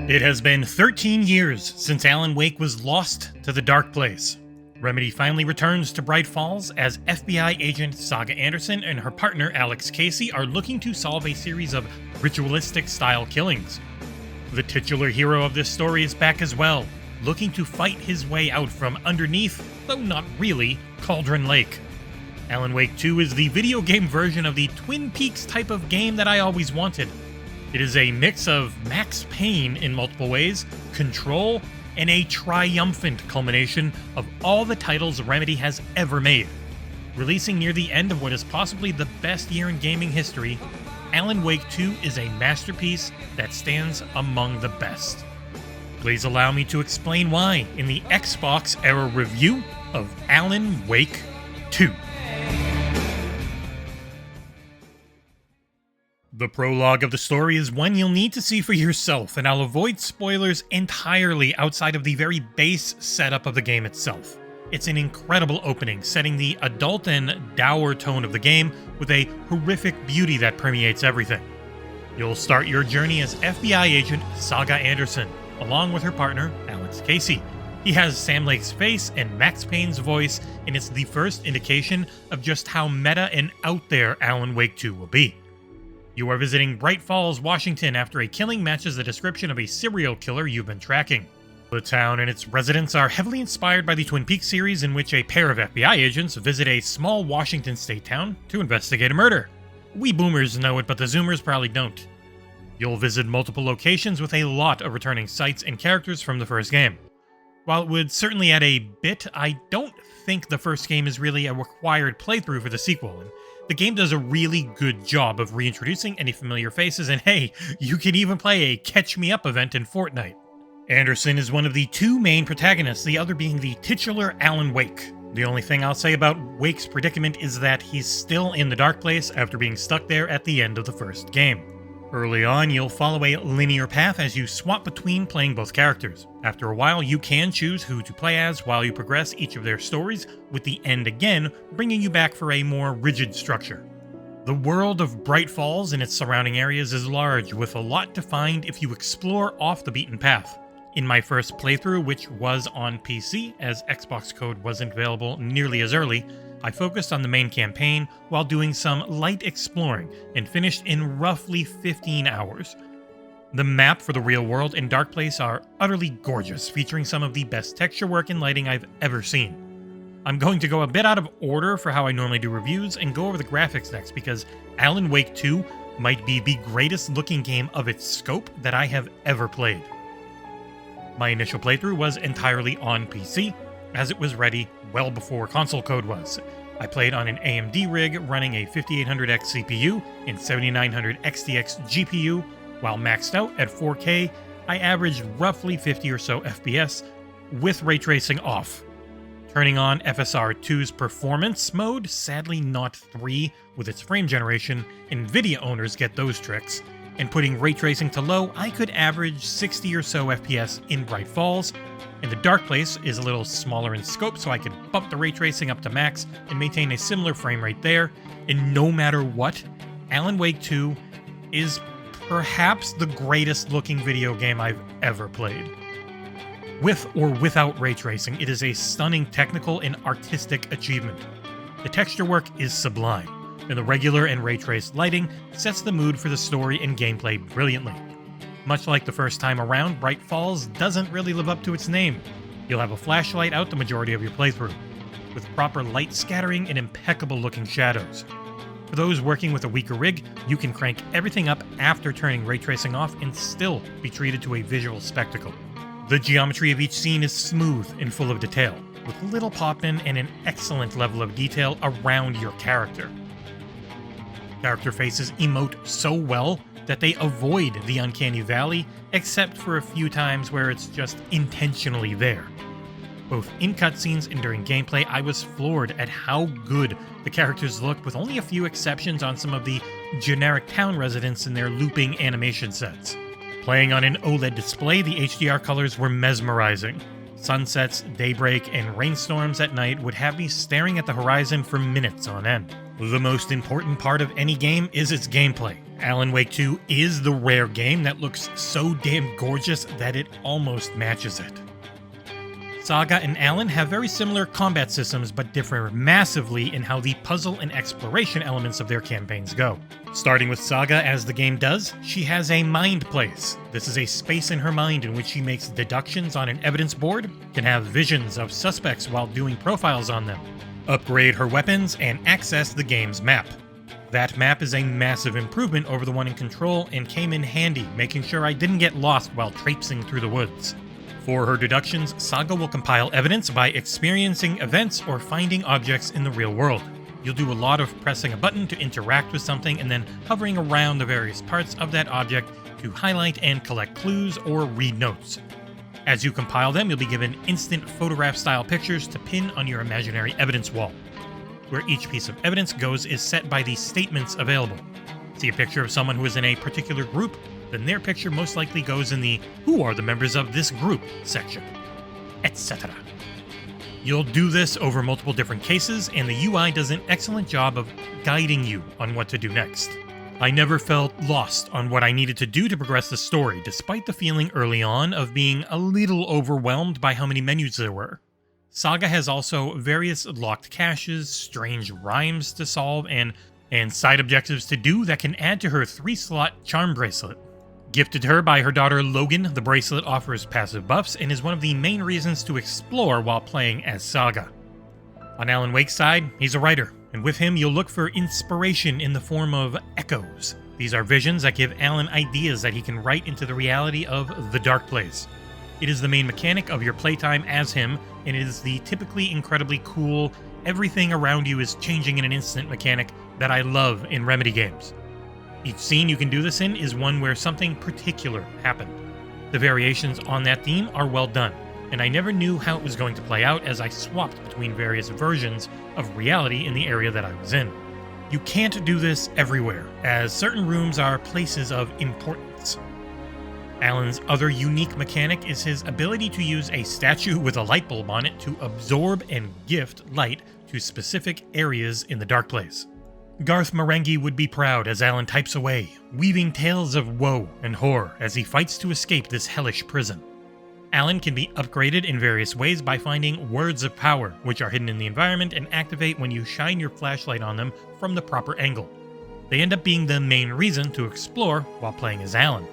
It has been 13 years since Alan Wake was lost to the dark place. Remedy finally returns to Bright Falls as FBI agent Saga Anderson and her partner Alex Casey are looking to solve a series of ritualistic-style killings. The titular hero of this story is back as well, looking to fight his way out from underneath, though not really, Cauldron Lake. Alan Wake 2 is the video game version of the Twin Peaks type of game that I always wanted. It is a mix of Max Payne in multiple ways, Control, and a triumphant culmination of all the titles Remedy has ever made. Releasing near the end of what is possibly the best year in gaming history, Alan Wake 2 is a masterpiece that stands among the best. Please allow me to explain why in the XboxEra review of Alan Wake 2. The prologue of the story is one you'll need to see for yourself, and I'll avoid spoilers entirely outside of the very base setup of the game itself. It's an incredible opening, setting the adult and dour tone of the game with a horrific beauty that permeates everything. You'll start your journey as FBI agent Saga Anderson, along with her partner, Alex Casey. He has Sam Lake's face and Max Payne's voice, and it's the first indication of just how meta and out there Alan Wake 2 will be. You are visiting Bright Falls, Washington after a killing matches the description of a serial killer you've been tracking. The town and its residents are heavily inspired by the Twin Peaks series, in which a pair of FBI agents visit a small Washington state town to investigate a murder. We boomers know it, but the zoomers probably don't. You'll visit multiple locations with a lot of returning sites and characters from the first game. While it would certainly add a bit, I don't think the first game is really a required playthrough for the sequel, and the game does a really good job of reintroducing any familiar faces, and hey, you can even play a Catch Me Up event in Fortnite. Anderson is one of the two main protagonists, the other being the titular Alan Wake. The only thing I'll say about Wake's predicament is that he's still in the dark place after being stuck there at the end of the first game. Early on, you'll follow a linear path as you swap between playing both characters. After a while, you can choose who to play as while you progress each of their stories, with the end again bringing you back for a more rigid structure. The world of Bright Falls and its surrounding areas is large, with a lot to find if you explore off the beaten path. In my first playthrough, which was on PC, as Xbox code wasn't available nearly as early, I focused on the main campaign while doing some light exploring and finished in roughly 15 hours. The map for the real world and Dark Place are utterly gorgeous, featuring some of the best texture work and lighting I've ever seen. I'm going to go a bit out of order for how I normally do reviews and go over the graphics next, because Alan Wake 2 might be the greatest looking game of its scope that I have ever played. My initial playthrough was entirely on PC, as it was ready well before console code was. I played on an AMD rig running a 5800X CPU and 7900 XTX GPU. While maxed out at 4K, I averaged roughly 50 or so FPS, with ray tracing off. Turning on FSR 2's performance mode, sadly not 3 with its frame generation, Nvidia owners get those tricks, and putting ray tracing to low, I could average 60 or so FPS in Bright Falls, and the Dark Place is a little smaller in scope, so I could bump the ray tracing up to max and maintain a similar frame rate there. And no matter what, Alan Wake 2 is perhaps the greatest looking video game I've ever played. With or without ray tracing, it is a stunning technical and artistic achievement. The texture work is sublime, and the regular and ray traced lighting sets the mood for the story and gameplay brilliantly. Much like the first time around, Bright Falls doesn't really live up to its name. You'll have a flashlight out the majority of your playthrough, with proper light scattering and impeccable looking shadows. For those working with a weaker rig, you can crank everything up after turning ray tracing off and still be treated to a visual spectacle. The geometry of each scene is smooth and full of detail, with little pop-in and an excellent level of detail around your character. Character faces emote so well that they avoid the uncanny valley, except for a few times where it's just intentionally there. Both in cutscenes and during gameplay, I was floored at how good the characters looked, with only a few exceptions on some of the generic town residents and their looping animation sets. Playing on an OLED display, the HDR colors were mesmerizing. Sunsets, daybreak, and rainstorms at night would have me staring at the horizon for minutes on end. The most important part of any game is its gameplay. Alan Wake 2 is the rare game that looks so damn gorgeous that it almost matches it. Saga and Alan have very similar combat systems, but differ massively in how the puzzle and exploration elements of their campaigns go. Starting with Saga, as the game does, she has a mind place. This is a space in her mind in which she makes deductions on an evidence board, can have visions of suspects while doing profiles on them, upgrade her weapons, and access the game's map. That map is a massive improvement over the one in Control and came in handy, making sure I didn't get lost while traipsing through the woods. For her deductions, Saga will compile evidence by experiencing events or finding objects in the real world. You'll do a lot of pressing a button to interact with something and then hovering around the various parts of that object to highlight and collect clues or read notes. As you compile them, you'll be given instant photograph-style pictures to pin on your imaginary evidence wall. Where each piece of evidence goes is set by the statements available. See a picture of someone who is in a particular group, then their picture most likely goes in the "Who are the members of this group?" section, etc. You'll do this over multiple different cases, and the UI does an excellent job of guiding you on what to do next. I never felt lost on what I needed to do to progress the story, despite the feeling early on of being a little overwhelmed by how many menus there were. Saga has also various locked caches, strange rhymes to solve, and side objectives to do that can add to her 3-slot charm bracelet. Gifted to her by her daughter Logan, the bracelet offers passive buffs and is one of the main reasons to explore while playing as Saga. On Alan Wake's side, he's a writer, and with him you'll look for inspiration in the form of echoes. These are visions that give Alan ideas that he can write into the reality of the Dark Place. It is the main mechanic of your playtime as him, and it is the typically incredibly cool, everything around you is changing in an instant mechanic that I love in Remedy games. Each scene you can do this in is one where something particular happened. The variations on that theme are well done, and I never knew how it was going to play out as I swapped between various versions of reality in the area that I was in. You can't do this everywhere, as certain rooms are places of importance. Alan's other unique mechanic is his ability to use a statue with a light bulb on it to absorb and gift light to specific areas in the Dark Place. Garth Marenghi would be proud as Alan types away, weaving tales of woe and horror as he fights to escape this hellish prison. Alan can be upgraded in various ways by finding words of power, which are hidden in the environment and activate when you shine your flashlight on them from the proper angle. They end up being the main reason to explore while playing as Alan.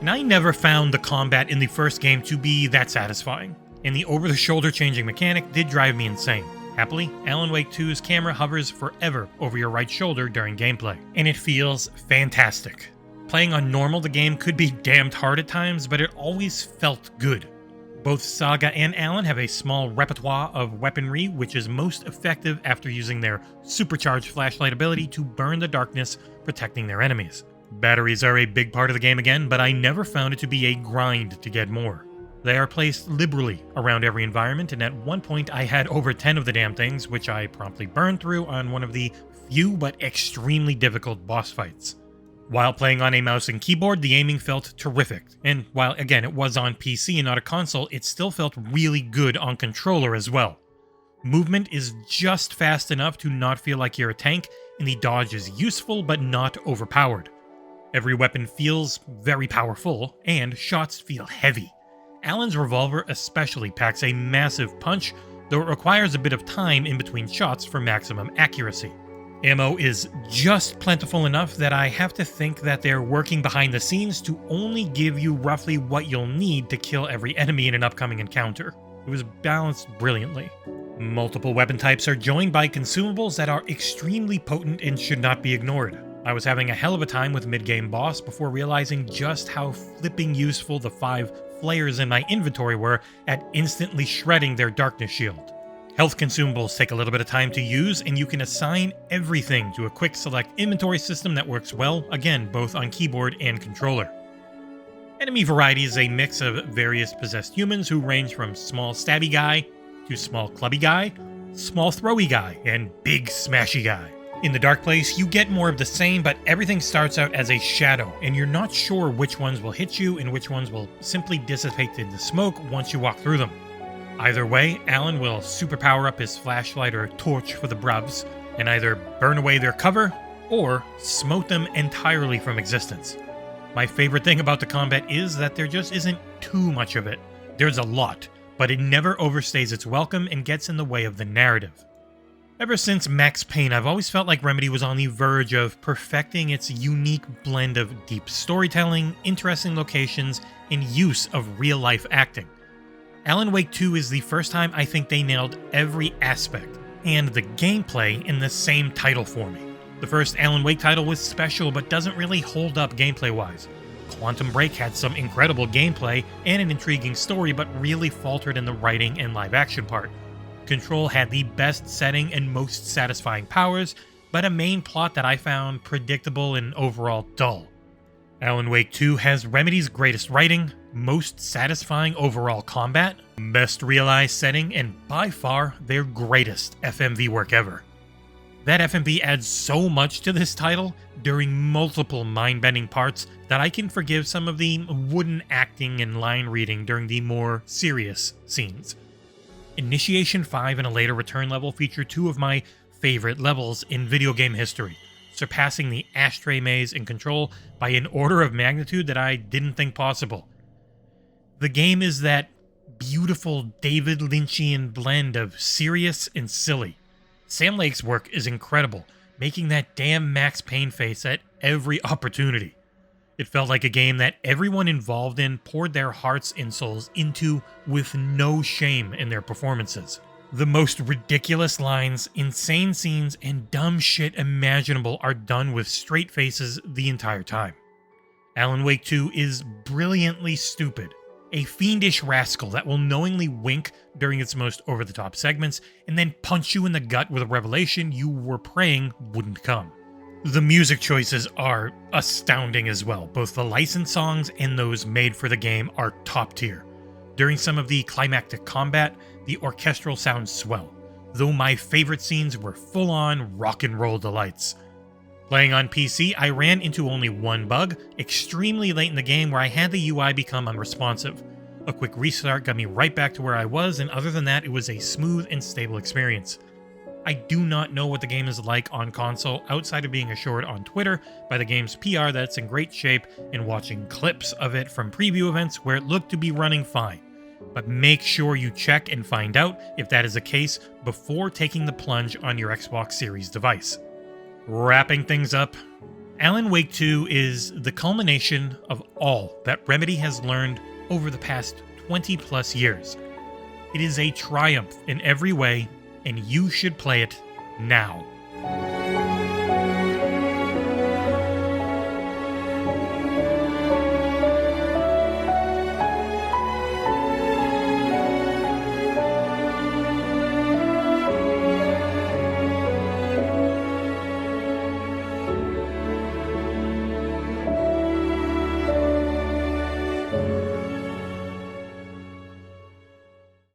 And I never found the combat in the first game to be that satisfying, and the over-the-shoulder changing mechanic did drive me insane. Happily, Alan Wake 2's camera hovers forever over your right shoulder during gameplay, and it feels fantastic. Playing on normal, the game could be damned hard at times, but it always felt good. Both Saga and Alan have a small repertoire of weaponry, which is most effective after using their supercharged flashlight ability to burn the darkness, protecting their enemies. Batteries are a big part of the game again, but I never found it to be a grind to get more. They are placed liberally around every environment, and at one point I had over 10 of the damn things, which I promptly burned through on one of the few but extremely difficult boss fights. While playing on a mouse and keyboard, the aiming felt terrific, and while again it was on PC and not a console, it still felt really good on controller as well. Movement is just fast enough to not feel like you're a tank, and the dodge is useful but not overpowered. Every weapon feels very powerful, and shots feel heavy. Alan's revolver especially packs a massive punch, though it requires a bit of time in between shots for maximum accuracy. Ammo is just plentiful enough that I have to think that they're working behind the scenes to only give you roughly what you'll need to kill every enemy in an upcoming encounter. It was balanced brilliantly. Multiple weapon types are joined by consumables that are extremely potent and should not be ignored. I was having a hell of a time with mid-game boss before realizing just how flipping useful the 5 flares in my inventory were at instantly shredding their darkness shield. Health consumables take a little bit of time to use, and you can assign everything to a quick select inventory system that works well, again, both on keyboard and controller. Enemy variety is a mix of various possessed humans who range from small stabby guy to small clubby guy, small throwy guy, and big smashy guy. In the Dark Place, you get more of the same, but everything starts out as a shadow, and you're not sure which ones will hit you and which ones will simply dissipate into smoke once you walk through them. Either way, Alan will super power up his flashlight or torch for the bruvs, and either burn away their cover or smote them entirely from existence. My favorite thing about the combat is that there just isn't too much of it. There's a lot, but it never overstays its welcome and gets in the way of the narrative. Ever since Max Payne, I've always felt like Remedy was on the verge of perfecting its unique blend of deep storytelling, interesting locations, and use of real-life acting. Alan Wake 2 is the first time I think they nailed every aspect, and the gameplay in the same title for me. The first Alan Wake title was special but doesn't really hold up gameplay-wise. Quantum Break had some incredible gameplay and an intriguing story but really faltered in the writing and live-action part. Control had the best setting and most satisfying powers, but a main plot that I found predictable and overall dull. Alan Wake 2 has Remedy's greatest writing, most satisfying overall combat, best realized setting, and by far their greatest FMV work ever. That FMV adds so much to this title during multiple mind-bending parts that I can forgive some of the wooden acting and line reading during the more serious scenes. Initiation 5 and a later return level feature two of my favorite levels in video game history, surpassing the Ashtray Maze in Control by an order of magnitude that I didn't think possible. The game is that beautiful David Lynchian blend of serious and silly. Sam Lake's work is incredible, making that damn Max Payne face at every opportunity. It felt like a game that everyone involved in poured their hearts and souls into with no shame in their performances. The most ridiculous lines, insane scenes, and dumb shit imaginable are done with straight faces the entire time. Alan Wake 2 is brilliantly stupid, a fiendish rascal that will knowingly wink during its most over-the-top segments and then punch you in the gut with a revelation you were praying wouldn't come. The music choices are astounding as well. Both the licensed songs and those made for the game are top tier. During some of the climactic combat, the orchestral sounds swell, though my favorite scenes were full-on rock and roll delights. Playing on PC, I ran into only one bug, extremely late in the game where I had the UI become unresponsive. A quick restart got me right back to where I was, and other than that, it was a smooth and stable experience. I do not know what the game is like on console outside of being assured on Twitter by the game's PR that it's in great shape and watching clips of it from preview events where it looked to be running fine. But make sure you check and find out if that is the case before taking the plunge on your Xbox Series device. Wrapping things up, Alan Wake 2 is the culmination of all that Remedy has learned over the past 20 plus years. It is a triumph in every way, and you should play it now.